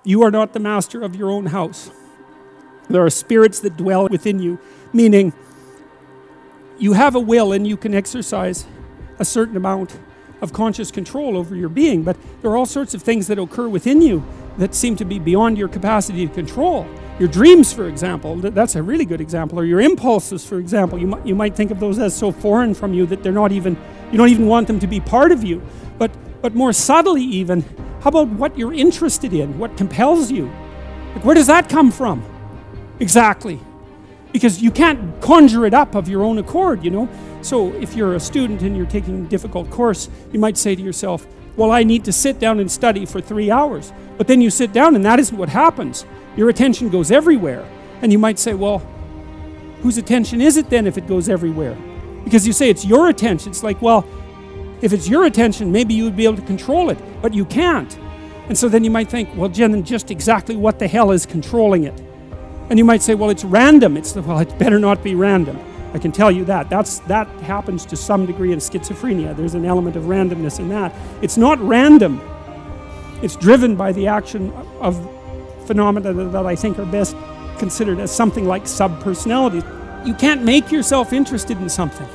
You are not the master of your own house. There are spirits that dwell within you, meaning you have a will and you can exercise a certain amount of conscious control over your being, but there are all sorts of things that occur within you that seem to be beyond your capacity to control. Your dreams, for example, that's a really good example, or your impulses, for example. You might think of those as so foreign from you that you don't even want them to be part of you. But more subtly even, how about what you're interested in, what compels you? Like, where does that come from? Exactly. Because you can't conjure it up of your own accord, So if you're a student and you're taking a difficult course, you might say to yourself, well, I need to sit down and study for 3 hours. But then you sit down and that isn't what happens. Your attention goes everywhere. And you might say, well, whose attention is it then if it goes everywhere? Because you say it's your attention. It's like, well, if it's your attention, maybe you would be able to control it, but you can't. And so then you might think, well, Jen, just exactly what the hell is controlling it? And you might say, well, it's random. It better not be random. I can tell you that. That happens to some degree in schizophrenia. There's an element of randomness in that. It's not random. It's driven by the action of phenomena that I think are best considered as something like subpersonalities. You can't make yourself interested in something.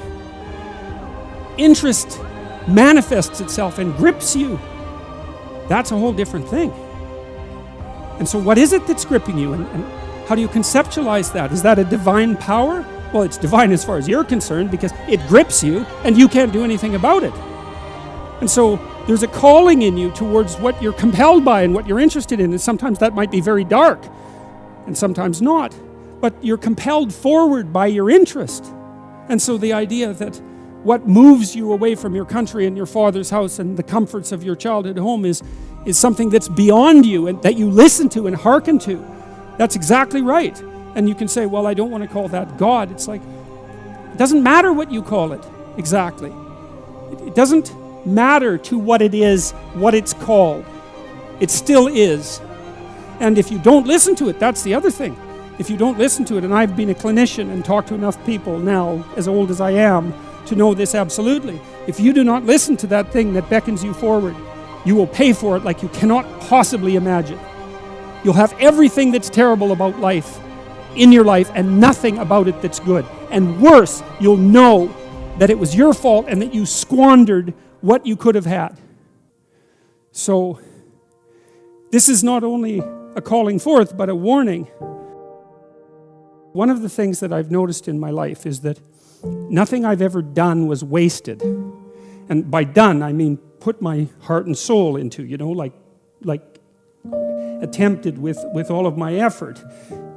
Interest manifests itself and grips you. That's a whole different thing. And so what is it that's gripping you? And how do you conceptualize that? Is that a divine power? Well, it's divine as far as you're concerned because it grips you and you can't do anything about it. And so there's a calling in you towards what you're compelled by and what you're interested in. And sometimes that might be very dark and sometimes not. But you're compelled forward by your interest. And so the idea that what moves you away from your country and your father's house and the comforts of your childhood home is something that's beyond you and that you listen to and hearken to. That's exactly right. And you can say, well, I don't want to call that God. It's like, it doesn't matter what you call it exactly. It doesn't matter to what it is, what it's called. It still is. And if you don't listen to it, that's the other thing. If you don't listen to it, and I've been a clinician and talked to enough people now, as old as I am, to know this absolutely. If you do not listen to that thing that beckons you forward, you will pay for it like you cannot possibly imagine. You'll have everything that's terrible about life in your life and nothing about it that's good. And worse, you'll know that it was your fault and that you squandered what you could have had. So, this is not only a calling forth, but a warning. One of the things that I've noticed in my life is that nothing I've ever done was wasted. And by done, I mean put my heart and soul into, like attempted with all of my effort.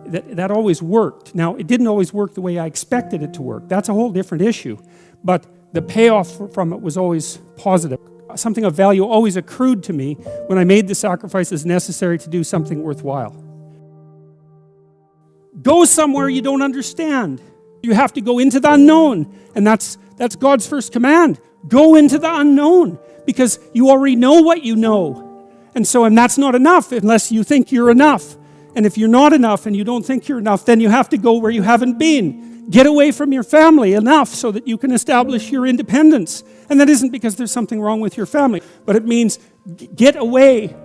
That always worked. Now, it didn't always work the way I expected it to work. That's a whole different issue. But the payoff from it was always positive. Something of value always accrued to me when I made the sacrifices necessary to do something worthwhile. Go somewhere you don't understand. You have to go into the unknown. And that's God's first command. Go into the unknown. Because you already know what you know. And that's not enough unless you think you're enough. And if you're not enough and you don't think you're enough, then you have to go where you haven't been. Get away from your family enough so that you can establish your independence. And that isn't because there's something wrong with your family, but it means get away.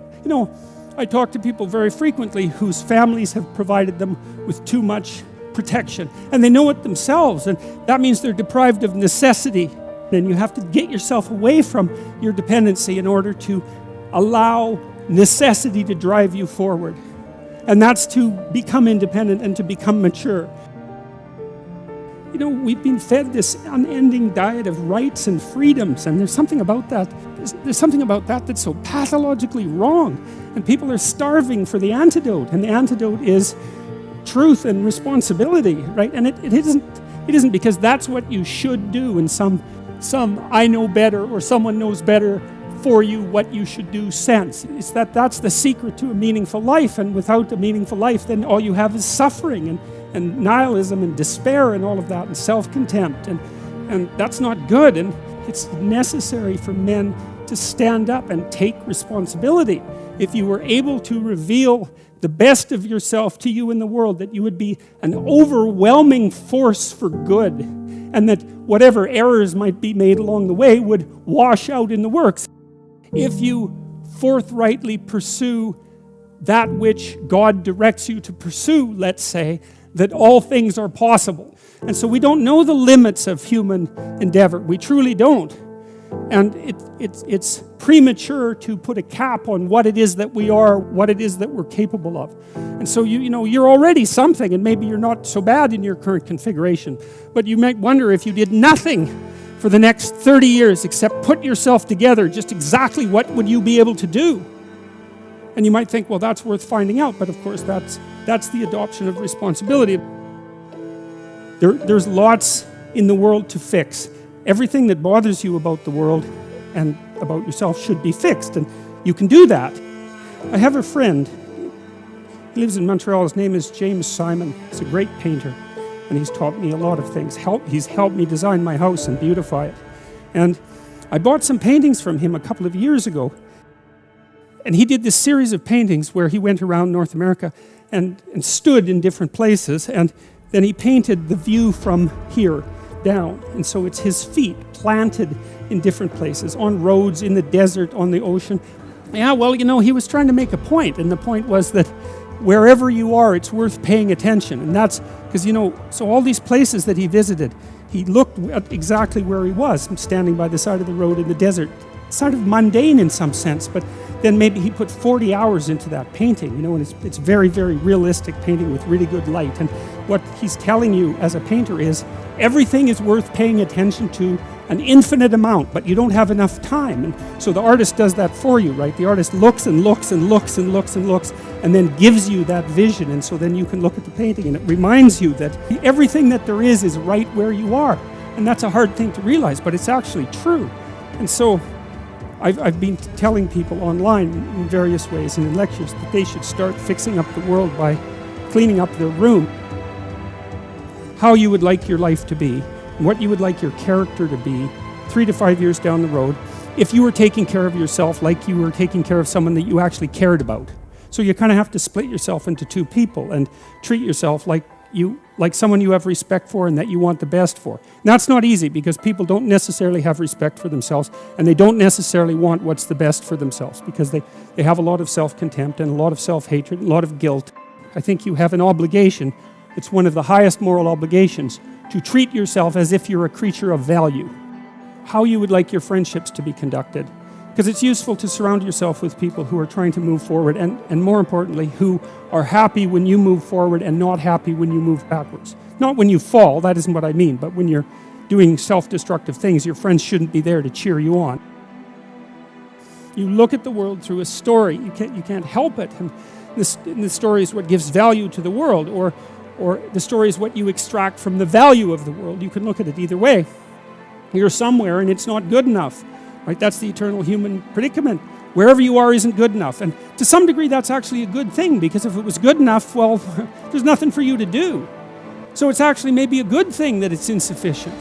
I talk to people very frequently whose families have provided them with too much protection. And they know it themselves, and that means they're deprived of necessity. And you have to get yourself away from your dependency in order to allow necessity to drive you forward. And that's to become independent and to become mature. We've been fed this unending diet of rights and freedoms, and there's something about that. There's something about that that's so pathologically wrong. And people are starving for the antidote, and the antidote is truth and responsibility, right? And it isn't because that's what you should do, and some I know better or someone knows better for you what you should do sense. It's that's the secret to a meaningful life, and without a meaningful life, then all you have is suffering and nihilism and despair and all of that, and self-contempt, and that's not good. And it's necessary for men to stand up and take responsibility. If you were able to reveal the best of yourself to you in the world, that you would be an overwhelming force for good, and that whatever errors might be made along the way would wash out in the works. If you forthrightly pursue that which God directs you to pursue, let's say, that all things are possible. And so we don't know the limits of human endeavor. We truly don't. And it's premature to put a cap on what it is that we are, what it is that we're capable of. And so you're already something, and maybe you're not so bad in your current configuration. But you might wonder, if you did nothing for the next 30 years except put yourself together, just exactly what would you be able to do? And you might think, well, that's worth finding out. But of course, that's the adoption of responsibility. There's lots in the world to fix. Everything that bothers you about the world and about yourself should be fixed, and you can do that. I have a friend. He lives in Montreal. His name is James Simon. He's a great painter, and he's taught me a lot of things. He's helped me design my house and beautify it. And I bought some paintings from him a couple of years ago, and he did this series of paintings where he went around North America and stood in different places, and then he painted the view from here down. And so it's his feet planted in different places, on roads, in the desert, on the ocean. Yeah, well, he was trying to make a point, and the point was that wherever you are, it's worth paying attention. And that's because, so all these places that he visited, he looked at exactly where he was, standing by the side of the road in the desert. Sort of mundane in some sense, but then maybe he put 40 hours into that painting, and it's very, very realistic painting with really good light. And what he's telling you as a painter is everything is worth paying attention to an infinite amount, but you don't have enough time. And so the artist does that for you, right? The artist looks and looks and looks and looks and looks and then gives you that vision. And so then you can look at the painting and it reminds you that everything that there is right where you are. And that's a hard thing to realize, but it's actually true. And so I've been telling people online in various ways and in lectures that they should start fixing up the world by cleaning up their room. How you would like your life to be, what you would like your character to be 3 to 5 years down the road, if you were taking care of yourself like you were taking care of someone that you actually cared about. So you kind of have to split yourself into two people and treat yourself like someone you have respect for and that you want the best for. And that's not easy, because people don't necessarily have respect for themselves, and they don't necessarily want what's the best for themselves, because they have a lot of self-contempt and a lot of self-hatred and a lot of guilt. I think you have an obligation. It's one of the highest moral obligations to treat yourself as if you're a creature of value. How you would like your friendships to be conducted. Because it's useful to surround yourself with people who are trying to move forward and more importantly, who are happy when you move forward and not happy when you move backwards. Not when you fall, that isn't what I mean, but when you're doing self-destructive things, your friends shouldn't be there to cheer you on. You look at the world through a story. You can't help it. And the story is what gives value to the world, or the story is what you extract from the value of the world. You can look at it either way. You're somewhere and it's not good enough. Right? That's the eternal human predicament. Wherever you are isn't good enough. And to some degree, that's actually a good thing, because if it was good enough, well, there's nothing for you to do. So it's actually maybe a good thing that it's insufficient.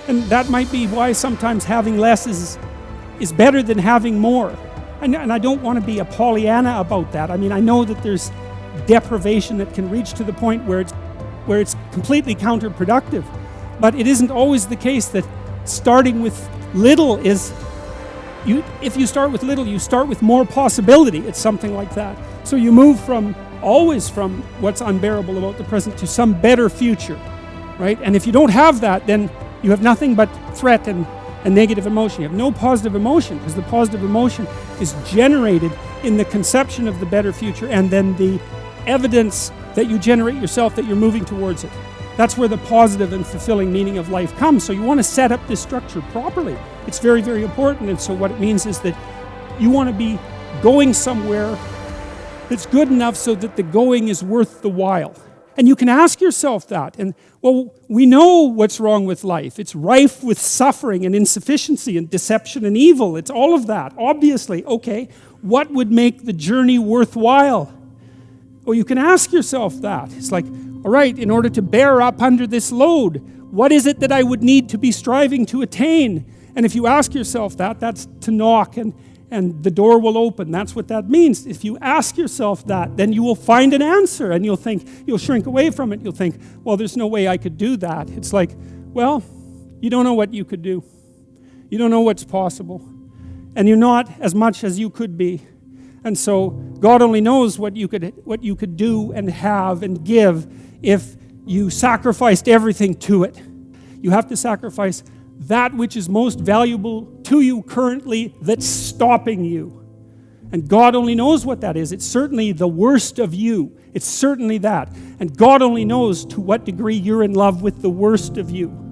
And that might be why sometimes having less is better than having more. And I don't want to be a Pollyanna about that. I mean, I know that there's deprivation that can reach to the point where it's completely counterproductive. But it isn't always the case that starting with little is... If you start with little, you start with more possibility. It's something like that. So you move always from what's unbearable about the present to some better future, right? And if you don't have that, then you have nothing but threat and negative emotion. You have no positive emotion, because the positive emotion is generated in the conception of the better future and then the evidence that you generate yourself that you're moving towards it. That's where the positive and fulfilling meaning of life comes. So you want to set up this structure properly. It's very, very important. And so what it means is that you want to be going somewhere that's good enough so that the going is worth the while. And you can ask yourself that. And, well, we know what's wrong with life. It's rife with suffering and insufficiency and deception and evil. It's all of that, obviously. Okay, what would make the journey worthwhile? Well, you can ask yourself that. It's like, all right, in order to bear up under this load, what is it that I would need to be striving to attain? And if you ask yourself that, that's to knock and the door will open. That's what that means. If you ask yourself that, then you will find an answer, and you'll shrink away from it. You'll think, well, there's no way I could do that. It's like, well, you don't know what you could do. You don't know what's possible. And you're not as much as you could be. And so God only knows what you could do and have and give if you sacrificed everything to it. You have to sacrifice that which is most valuable to you currently that's stopping you. And God only knows what that is. It's certainly the worst of you. It's certainly that. And God only knows to what degree you're in love with the worst of you.